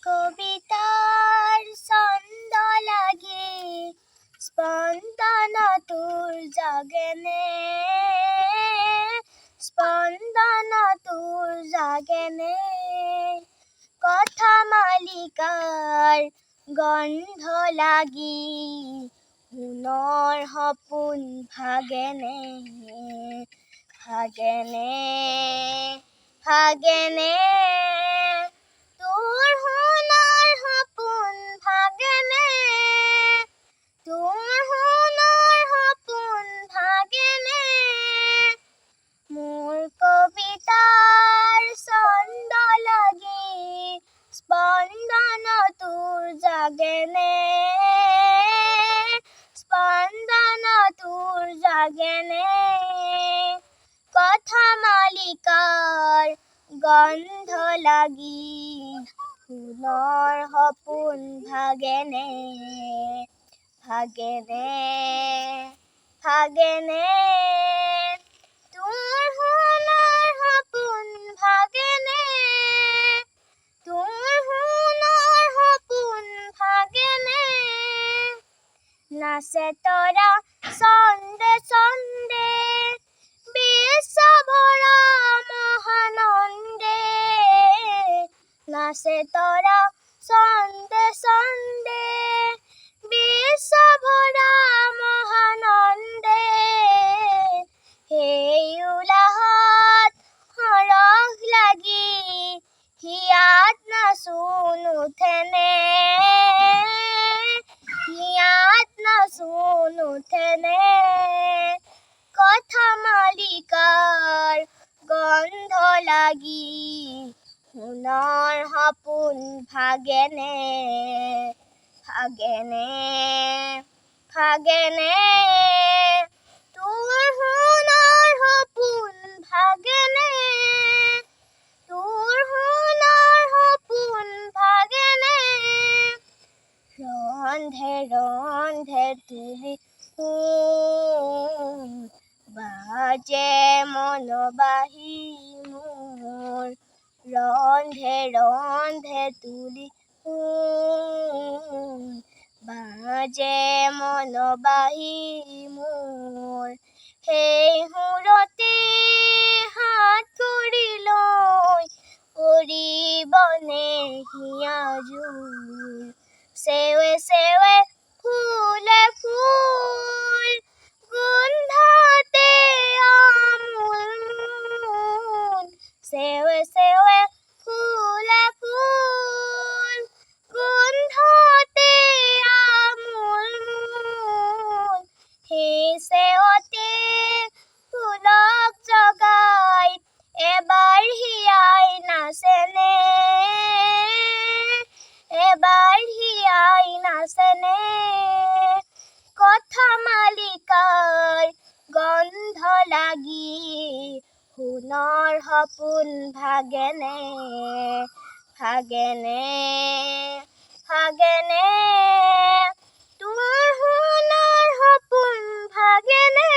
কবিতার ছন্দ লাগে স্পন্দন তোর জাগেনে, স্পন্দন তোর জাগেনে। কথা মালিকার গন্ধ লাগি সোণৰ সপোন ভাগেনে, ভাগেনে, ভাগেনে। তোৰ সোণৰ সপোন ভাগেনে, তোৰ সোণৰ সপোন ভাগেনে। মোৰ কবিতাৰ ছন্দ লাগি স্পন্দন তোৰ জাগেনে, স্পন্দন তোৰ জাগেনে। কথা মালিকাৰ গন্ধ লাগি সোণৰ সপোন ভাগেনে, ভাগেনে, ভাগেনে। তোৰ সোণৰ সপোন ভাগেনে, তোৰ সোণৰ সপোন ভাগেনে। নাচে তৰা ছন্দে ছন্দে বিশ্ব ভৰা মহানন্দে, নাচে তৰা ছন্দে ছন্দে বিশ্ব ভৰা মহানন্দে। সেই উলাহত সৰহ লাগি হিয়াত নাচোন উঠেনে, হিয়াত নাচোন উঠেনে। কথা মালিকাৰ গন্ধ লাগি সোণৰ সপোন ভাগেনে, ভাগেনে, ভাগেনে। তোৰ সোণৰ সপোন ভাগেনে, তোৰ সোণৰ সপোন ভাগেনে। ৰন্ধে ৰন্ধে তুলি সোণ বাজে মন বাহি মোৰ, ৰন্ধে ৰন্ধে তুলি সোণ বাজে মন বাহি মোৰ। সেই সুৰতে হাত কৰি লৈ কৰিবনে হিয়া জোৰ। সেৱে সেৱে ফুলে ফুল গোন্ধতে আমোল মোল, সেৱে সেৱে ফুলে ফুল গোন্ধতে আমোল মোল। সেই চেৱতে ফুলক জগাই এবাৰ হিয়াই নাচেনে, এবাৰ হিয়াই নাচেনে। কথা মালিকাৰ গন্ধ লাগি সোণৰ সপোন ভাগেনে, ভাগেনে, ভাগেনে। তোৰ সোণৰ সপোন ভাগেনে।